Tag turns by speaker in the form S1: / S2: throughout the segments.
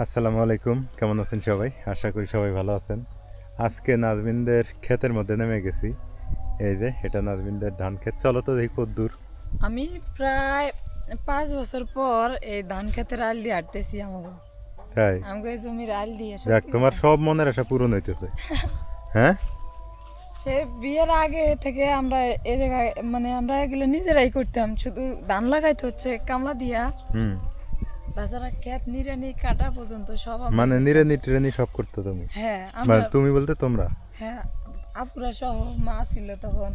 S1: আসসালামু আলাইকুম, কেমন আছেন সবাই? আশা করি সবাই ভালো আছেন। আজকে নাজমিনদের ক্ষেতের মধ্যে নেমে গেছি। এই যে এটা নাজমিনদের ধান ক্ষেত। চলো তো দেখি কদ্দূর।
S2: আমি প্রায় 5 বছর পর এই ধান খেতের আল দিয়ে হাঁটতেছি।
S1: তাই
S2: আমাকে এই জমির আল দিয়ে
S1: যাক,
S2: সত্যি
S1: তোমার
S2: কথা।
S1: সব মনের আশা পূরণ হইতেছে। হ্যাঁ,
S2: সে বিয়ের আগে থেকে আমরা এই জায়গায় আমরা এগুলো নিজেরাই করতাম, শুধু ধান লাগাইতে হচ্ছে কামলা দিয়া,
S1: হুম।
S2: তাছাড়া ক্ষেত নিড়ানি কাটা পর্যন্ত সব আমরা
S1: মানে
S2: করতাম।
S1: নিড়ানি টিরানি সব করতো তুমি?
S2: হ্যাঁ
S1: মানে
S2: আমরা,
S1: তুমি বলতে তোমরা?
S2: হ্যাঁ আপুরা সহ মা ছিল তখন,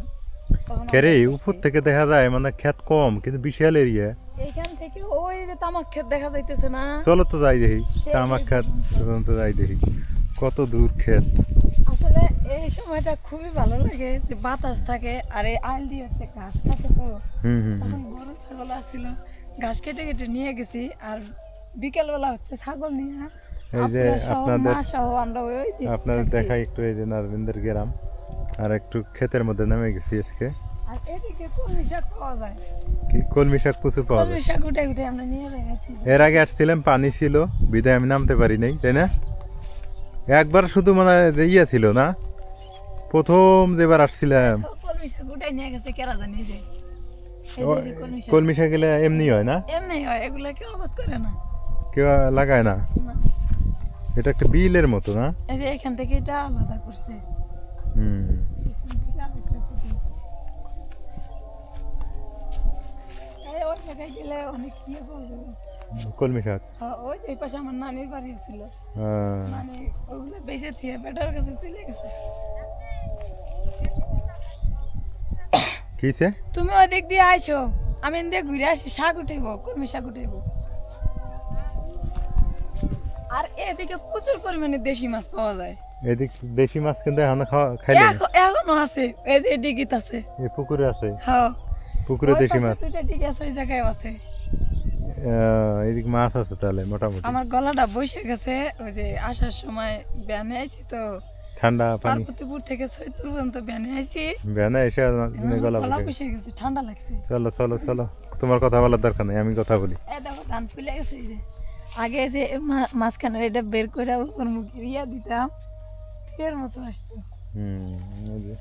S2: তখন
S1: কেরে
S2: আমরাই
S1: উপর
S2: করছি।
S1: থেকে দেখা যায় মানে ক্ষেত কম কিন্তু বিশাল এরিয়া।
S2: এইখান থেকে ওই যে তামাক ক্ষেত দেখা যাইতেছে না,
S1: চলো তো যাই দেখি,
S2: সেই
S1: তামাক ক্ষেত
S2: পর্যন্ত।
S1: পর্যন্ত যাই দেখি। কত দূর ক্ষেত।
S2: আসলে এই সময়টা খুবই ভালো লাগে যে বাতাস থাকে আর এই আইল দিয়ে হচ্ছে ঘাস থাকে তো।
S1: হুম হুম হুম।
S2: তখন গরু ছাগল আসছিল, ঘাস কেটে কেটে নিয়ে গেছি, আর বিকেলবেলা হচ্ছে ছাগল নিয়ে
S1: এই যে
S2: আপুরা সহ
S1: আপনাদের
S2: মা সহ আমরা ওই দিক
S1: আপনাদের
S2: থাকছি।
S1: দেখাই একটু, এই যে নাজমিনদের গ্রাম। আর একটু ক্ষেতের মধ্যে নেমে গেছি আজকে।
S2: আর এদিকে কলমি শাক পাওয়া যায়,
S1: কি কলমি শাক প্রচুর পাওয়া
S2: কলমি
S1: যায়।
S2: শাক উঠে উঠে আমরা নিয়ে রেখেছি।
S1: এর আগে আসছিলাম, পানি ছিল বিদায় আমি নামতে পারি নাই, তাই না? একবার শুধু মানে ইয়ে ছিল না, প্রথম যেবার আসছিলাম।
S2: কলমি শাক উঠে নিয়ে গেছে কেরা জানি যে এই
S1: ও,
S2: যে এই যে কলমি শাক
S1: কলমি শাক গেলে এমনি হয় না,
S2: এমনি হয়, এগুলা কেউ আবাদ করে না।
S1: কেউ লাগায় না।
S2: না,
S1: এটা একটা বিলের মতো না?
S2: এই যে এখান থেকে এটা আলাদা করছে।
S1: হুম।
S2: এখান থেকে আরেকটা থেকে। এই ওই জায়গায় গেলে অনেক ইয়ে পাওয়া যাবে।
S1: কলমি শাক।
S2: হ্যাঁ, ওই যে এই পাশে আমার নানির বাড়ি ছিল,
S1: আহ,
S2: নানি ওগুলো বেঁচে থিয়ে বেটার কাছে চলে গেছে।
S1: কিছে?
S2: তুমি ওই দিক দিয়ে আইছো, আমি এদিক দিয়ে ঘুরে আসি, শাক উঠাইবো, কলমি শাক উঠাইবো। আর এদিকে প্রচুর পরিমাণে দেশি মাছ পাওয়া যায়।
S1: এদিক দেশি মাছ কিন্তু এখন খাইলে
S2: এখনো আছে, এই যে ডিগিত আছে।
S1: এই পুকুরে আছে,
S2: হ্যাঁ,
S1: পুকুরে
S2: ওই
S1: দেশি
S2: পাশে
S1: মাছ।
S2: দুইটা ডিগি আছে, ওই জায়গায় আছে।
S1: এদিক মাছ আছে তাহলে মোটামুটি।
S2: আমার গলাটা বসে গেছে, ওই যে আসার সময় ব্যানে আইছি তো,
S1: ঠান্ডা পানি।
S2: পার্বতীপুর থেকে সৈয়দপুর পর্যন্ত ব্যানে আইছি।
S1: ভ্যানে এসে গলা
S2: গলা
S1: বসে।
S2: বসে গেছে, ঠান্ডা লাগছে।
S1: চলো চলো চলো, তোমার কথা বলার দরকার নেই, আমি কথা বলি।
S2: এই দেখো ধান ফুলে গেছে, এই যে আগে যে মাঝখানে এটা বের করে উপর মুখ ইয়া দিতাম, এর মতো আসতো।
S1: হুম। এই যে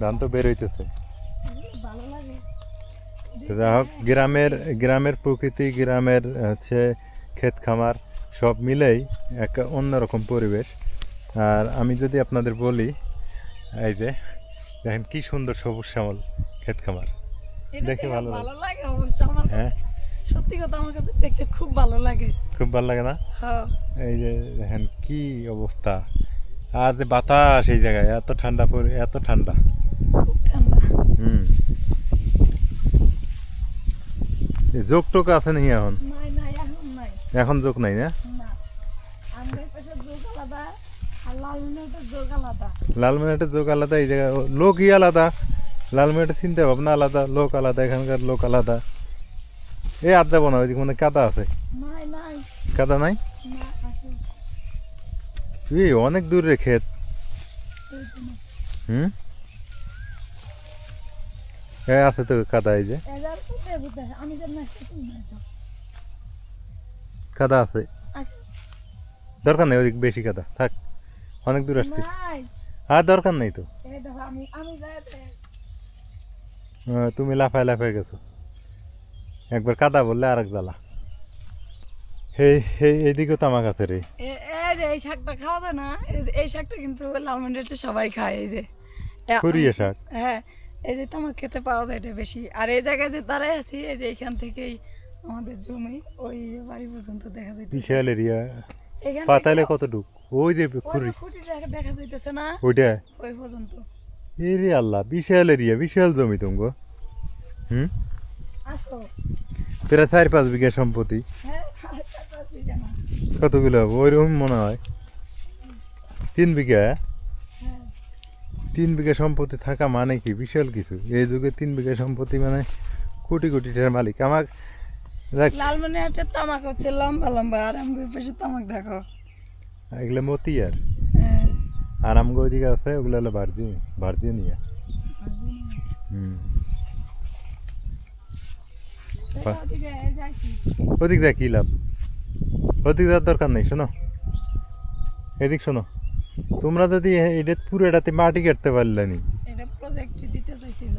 S1: ধান তো বের হইতেছে।
S2: ভালো লাগে।
S1: তো যাই হোক, গ্রামের গ্রামের প্রকৃতি, গ্রামের হচ্ছে ক্ষেত খামার সব মিলেই একটা অন্যরকম পরিবেশ। আর আমি যদি আপনাদের বলি, এই যে দেখেন কি সুন্দর সবুজ শ্যামল ক্ষেত খামার,
S2: এটা
S1: দেখে
S2: দেখে
S1: ভালো লাগে।
S2: ভালো লাগে অবশ্য আমার
S1: হ্যাঁ,
S2: কাছে, সত্যি কথা আমার কাছে দেখতে খুব ভালো লাগে।
S1: খুব ভালো লাগে না?
S2: হ্যাঁ,
S1: এই যে দেখেন কি অবস্থা। আর যে বাতাস এই জায়গায় এত ঠান্ডা, এত ঠান্ডা।
S2: খুব ঠান্ডা।
S1: হুম। যোগ টোক আছে নাকি এখন?
S2: নাই নাই, এখন নাই।
S1: এখন যোগ নাই না?
S2: না, আমাদের পাশে যোগ আলাদা, আর লালমনিরহাটের যোগ আলাদা।
S1: লালমিনাটের যোগ আলাদা, এই জায়গায় লোকই আলাদা। লালমিনাটের চিন্তা ভাবনা আলাদা, লোক আলাদা, এখানকার লোক আলাদা। এই আর যাবো না, ওইদিকে মানে কাদা আছে।
S2: নাই নাই,
S1: কাদা নাই?
S2: না আসো,
S1: এই অনেক দূরের ক্ষেত।
S2: এই তো না।
S1: হুম। আছে তো কাদা, এই যে
S2: এবার কোথায় কোথায় আমি যেন আসতে তুমি আসো।
S1: কাদা আছে।
S2: আসো।
S1: দরকার নেই ওইদিকে বেশি কাদা, থাক, অনেক দূর আসছি।
S2: নাই,
S1: আর দরকার নেই তো।
S2: এই দেখো আমি আমি যাই
S1: তুমি লাফায় লাফায় গেছো, একবার কাদা বললে আর এক জ্বালা। এইদিকেও তামাক আছে রে।
S2: এই যে এই শাকটা খাওয়া যায় না, এই শাকটা কিন্তু লালমনিরহাটে সবাই খায়। এই যে
S1: ফুরিয়ে শাক।
S2: হ্যাঁ, এই যে তামাক খেতে পাওয়া যায় এটা বেশি। আর এই জায়গায় যে দাঁড়ায় আছি, এই যে এখান থেকেই আমাদের জমি ওই বাড়ি পর্যন্ত দেখা যাইতেছে।
S1: বিশাল এরিয়া।
S2: এখান
S1: পাতালে
S2: থেকে
S1: কতটুক? ওই যে
S2: ওই
S1: খুরি,
S2: যে খুঁটি দেখা যাইতেছে না,
S1: ওইটা।
S2: ওই পর্যন্ত।
S1: এরে আল্লাহ, বিশাল এরিয়া, বিশাল জমি তুমগো। হুম।
S2: আসো।
S1: প্রায় 4-5 বিঘা সম্পত্তি।
S2: হ্যাঁ, আরেকটা কথা জানা।
S1: কতগুলো হবে ওইরকম মনে হয়? 3 বিঘা?
S2: হ্যাঁ,
S1: 3 বিঘা সম্পত্তি থাকা মানে কি বিশাল কিছু। এই যুগে 3 বিঘা সম্পত্তি মানে কোটি কোটি টাকার মালিক। আমার দেখ,
S2: লালমনিরহাটের তামাক হচ্ছে লম্বা লম্বা, আর আমি ওই পাশে তামাক দেখো।
S1: এগুলো মতি আর
S2: হ্যাঁ,
S1: আর আমগো ওইদিকে আছে, ওগুলো হলো ভার্জিনিয়া। হুম।
S2: ওদিকে যাইছি।
S1: ওদিক দেখ কি লাভ? ওদিক যাওয়ার দরকার নেই, শোনো এদিক শোনো, তোমরা যদি এটা পুরোটাতে মাটি কাটতে পারলে নি,
S2: এটা প্রজেক্ট দিতে চাইছিল।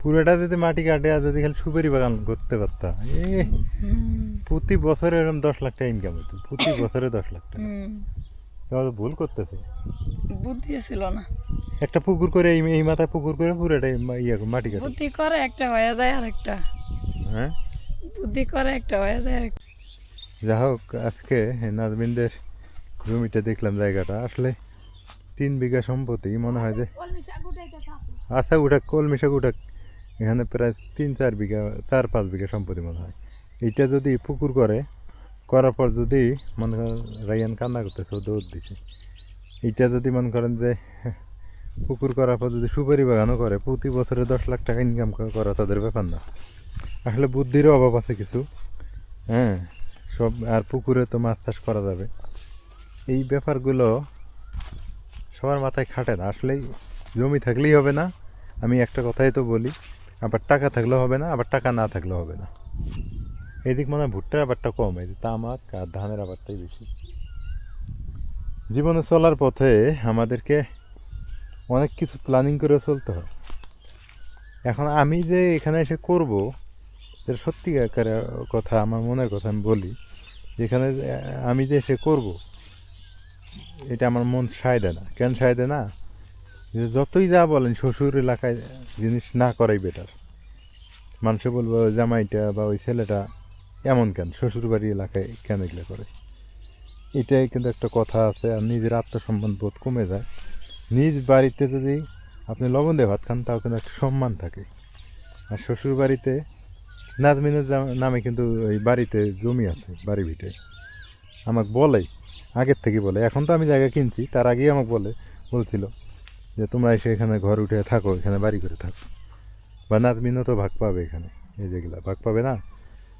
S1: পুরোটা যদি মাটি কাটে আর যদি খালি সুপারি বাগান করতে পারতা, প্রতি বছরে এরকম 10 লাখ টাকা ইনকাম হতো, প্রতি বছরে 10 লাখ টাকা। তোমরা তো ভুল করতেছে,
S2: বুদ্ধি ছিল না।
S1: একটা পুকুর করে এই মাথায় পুকুর করে পুরোটাই মাটি কাটে।
S2: বুদ্ধি করে একটা হয়ে যায় আর একটা,
S1: হ্যাঁ
S2: বুদ্ধি করে একটা হয়ে যায় আর একটা।
S1: যা হোক, আজকে নাজমিনদের জমিটা দেখলাম, জায়গাটা আসলে 3 বিঘা সম্পত্তি মনে হয় যে, আচ্ছা উঠাক কলমি শাক উঠাক, এখানে প্রায় 3-4 বিঘা 4-5 বিঘা সম্পত্তি মনে হয়। এইটা যদি পুকুর করে, করার পর যদি মনে করেন রাইয়ান কান্না করতেছে দৌড় দিছে, এইটা যদি মনে করেন যে পুকুর করার পর যদি সুপারি বাগানও করে, প্রতি বছরে 10 লাখ টাকা ইনকাম করা তাদের ব্যাপার না। আসলে বুদ্ধিরও অভাব আছে কিছু, হ্যাঁ সব, আর পুকুরে তো মাছ চাষ করা যাবে, এই ব্যাপারগুলো সবার মাথায় খাটে না। আসলেই জমি থাকলেই হবে না, আমি একটা কথাই তো বলি, আবার টাকা থাকলেও হবে না, আবার টাকা না থাকলেও হবে না। এদিক মনে হয় ভুট্টার আবারটা কম, এই তামাক আর ধানের আবারটাই বেশি। জীবনে চলার পথে আমাদেরকে অনেক কিছু প্ল্যানিং করে চলতে হয়। এখন আমি যে এখানে এসে করব, এটা সত্যিকার কথা, আমার মনের কথা আমি বলি, যেখানে আমি যে এসে করব, এটা আমার মন সায় দেয় না। কেন সায় দেয় না? যে যতই যা বলেন শ্বশুর এলাকায় জিনিস না করাই বেটার। মানুষ বলবো জামাইটা বা ওই ছেলেটা এমন কেন, শ্বশুর বাড়ি এলাকায় কেন এগুলো করে, এটাই কিন্তু একটা কথা আছে। আর নিজের আত্মসম্মান বোধ কমে যায়। নিজ বাড়িতে যদি আপনি লবণ দিয়ে ভাত খান, তাও কিন্তু একটা সম্মান থাকে। আর শ্বশুর বাড়িতে নাজমিনের নামে কিন্তু ওই বাড়িতে জমি আছে, বাড়ি ভিটে আমাকে বলে, আগের থেকে বলে, এখন তো আমি জায়গা কিনছি, তার আগেই আমাকে বলছিল যে তোমরা এসে এখানে ঘর উঠে থাকো, এখানে বাড়ি করে থাকো, বা নাজমিনও তো ভাগ পাবে এখানে, এই যেগুলা ভাগ পাবে না।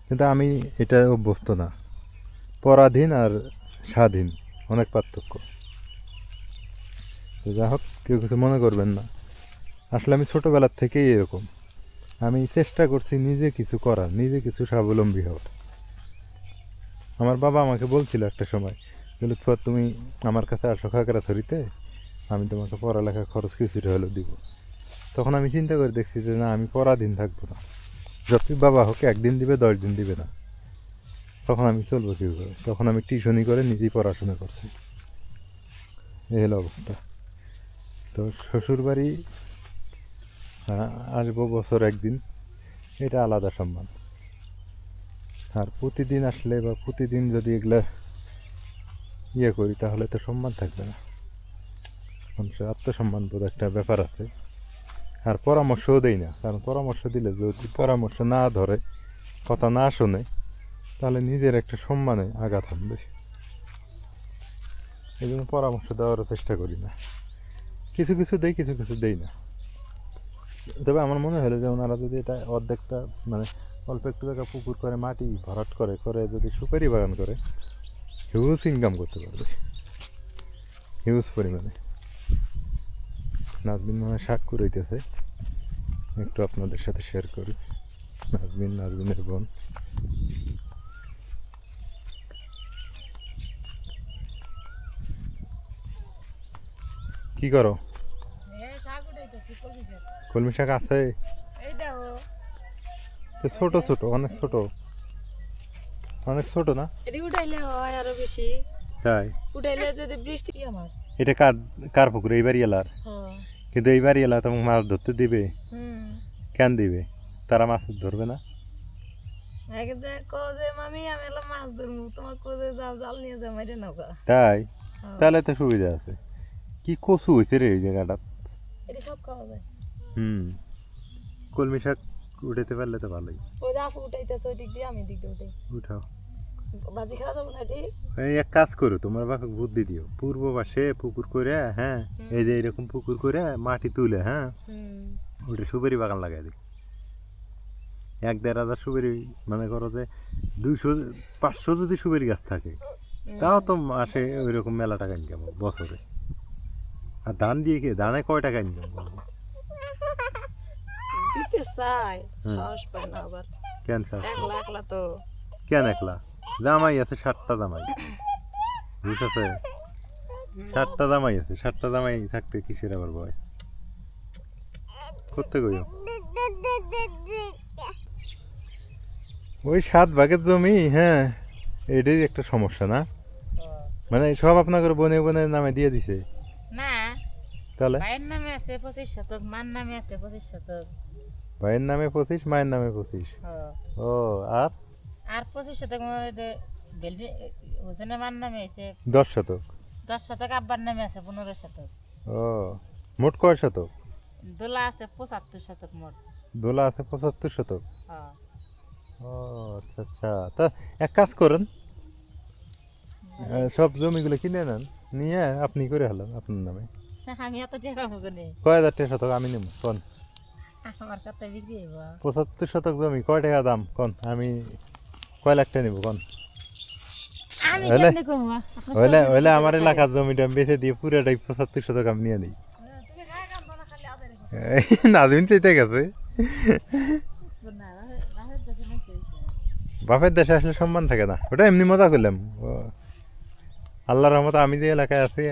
S1: কিন্তু আমি এটা অভ্যস্ত না। পরাধীন আর স্বাধীন অনেক পার্থক্য। তো যা হোক, কেউ কিছু মনে করবেন না। আসলে আমি ছোটোবেলার থেকেই এরকম, আমি চেষ্টা করছি নিজে কিছু করার, নিজে কিছু স্বাবলম্বী হওয়ার। আমার বাবা আমাকে বলছিল একটা সময়, লুৎফর তুমি আমার কাছে আসো খাগড়াছড়িতে, আমি তোমাকে পড়ালেখা খরচ কিছুটা হলেও দিব। তখন আমি চিন্তা করে দেখছি যে না, আমি পরাধীন থাকবো না। যতই বাবা হোক, 1 দিন দিবে, 10 দিন দিবে না, তখন আমি চলবো কীভাবে? তখন আমি টিউশনি করে নিজেই পড়াশোনা করছি, এই হলো অবস্থা। তো শ্বশুরবাড়ি আসবো বছর 1 দিন, এটা আলাদা সম্মান। আর প্রতিদিন আসলে বা প্রতিদিন যদি এগুলা করি, তাহলে তো সম্মান থাকবে না। মানুষের আত্মসম্মান বোধ একটা ব্যাপার আছে। আর পরামর্শও দেই না, কারণ পরামর্শ দিলে যদি পরামর্শ না ধরে, কথা না শোনে, তাহলে নিজের একটা সম্মানে আঘাত হানবে। এই জন্য পরামর্শ দেওয়ারও চেষ্টা করি না। কিছু কিছু দেই, কিছু কিছু দেই না। তবে আমার মনে হলো যে ওনারা যদি এটা অর্ধেকটা, মানে অল্প একটু জায়গা পুকুর করে মাটি ভরাট করে যদি সুপারি বাগান করে, হিউজ ইনকাম করতে পারবে, হিউজ পরিমাণে। নাজমিন মনে হয় শাক কুড়াইতেছে, একটু আপনাদের সাথে শেয়ার করি। নাজমিনের বোন। কি করো? কলমি শাক আছে ছোট ছোট, অনেক ছোট, অনেক ছোট না?
S2: উঠাইলে হয় আরো বেশি,
S1: তাই
S2: উঠাইলে যদি বৃষ্টি আমার।
S1: এটা কার পুকুর? এই বাড়ি এলার? কিন্তু এই বাড়ি এলা তোমাকে মাছ ধরতে দিবে? কেন দিবে? তারা মাছ ধরবে না? তাই? তাহলে তো সুবিধা আছে। কি কচু হয়েছে রে এই জায়গাটা। কলমি শাক উঠাতে পারলে তো ভালোই। উঠাও, এই এক কাজ করো, তোমার বাপে বুদ্ধি দিও, পূর্ব পাশে পুকুর করে, হ্যাঁ এই যে এরকম পুকুর করে মাটি তুলে, হ্যাঁ ওটা সুপারি বাগান লাগাই দিই। 1-1.5 হাজার সুপারি, মনে করো যে 200-500 যদি সুপারি গাছ থাকে, তাও তো মাসে ওই রকম মেলা টাকা ইনকাম বছরে। আর ধান দিয়ে কি, ধানে কয় টাকা ইনকাম করবো?
S2: দিতে চাই, সাহস পায় না আবার।
S1: কেন সাহস?
S2: একলা তো।
S1: কেন একলা? জামাই আছে 7টা জামাই, বুঝেছে? 7টা জামাই আছে, 7টা জামাই থাকতে কিসের আবার ভয়? করতে গইও ওই 7 ভাগের জমি, হ্যাঁ এটাই একটা সমস্যা না? মানে সব আপনাদের বনে বনে নামে দিয়ে দিছে?
S3: না,
S1: তাহলে
S3: ভাইয়ের নামে আছে 25 শতক, মার নামে আছে 25 শতক।
S1: ভাইয়ের নামে 25, মায়ের নামে 25। ও আর
S3: আর 25 শতক মধ্যে বেলবি হোসেনের মার নামে আছে
S1: 10 শতক।
S3: 10 শতক, আব্বার নামে আছে 15 শতক।
S1: ও মোট কয় শতক?
S3: দোলা আছে 75 শতক মোট।
S1: দোলা আছে 75 শতক।
S3: হ্যাঁ।
S1: ও আচ্ছা আচ্ছা, তা এক কাজ করেন, সব জমিগুলো কিনে নেন, নিয়ে আপনি করে হলাম আপনার নামে।
S3: আমি এত টাকা পাবো নে,
S1: কয় হাজার টাকা শতক আমি নেব কোন?
S3: আমার কাছে বিক্রি হইব।
S1: 75 শতক জমি কয় টাকা দাম কোন? আমি কয় লাখ টাকা নেব কোন?
S3: আমি
S1: হইলে
S3: কেমনে কমু?
S1: হইলে হইলে আমার এলাকার জমিটা আমি বেচে দিয়ে পুরোটাই 75 শতক আমি নিয়ে নিই।
S2: তুমি গায়ে কাম না খালি আদারে কথা।
S1: নাজমিন চেয়ে গেছে।
S3: না, রাহের দেখে না কইছে।
S1: বাপের দেশে আসলে সম্মান থাকে না, ওটা এমনি মজা করলাম। আল্লাহর রহমতে আমি যে এলাকায় আছি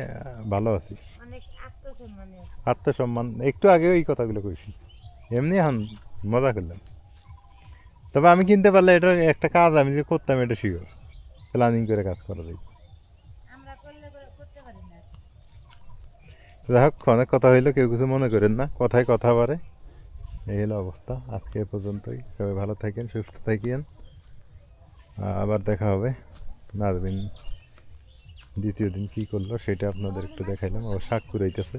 S1: ভালো আছি,
S3: অনেক আত্মসম্মানী আছে।
S1: আত্মসম্মান। একটু আগে ওই কথাগুলো কইছি, এমনি এখন মজা করলাম। তবে আমি কিনতে পারলে এটা একটা কাজ আমি যে করতাম এটা শিওর, প্ল্যানিং করে কাজ করা যায়।
S3: আমরা করলে করতে পারি না।
S1: যাই হোক, অনেক কথা হইলো, কেউ কিছু মনে করেন না, কথায় কথা বাড়ে। এই হলো অবস্থা, আজকে এ পর্যন্তই। সবাই ভালো থাকেন, সুস্থ থাকেন, আবার দেখা হবে। নাজবিন দ্বিতীয় দিন কি করলো সেটা আপনাদের একটু দেখাইলাম, ও শাক কুড়াইতেছে।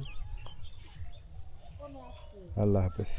S1: আল্লাহ হাফেজ।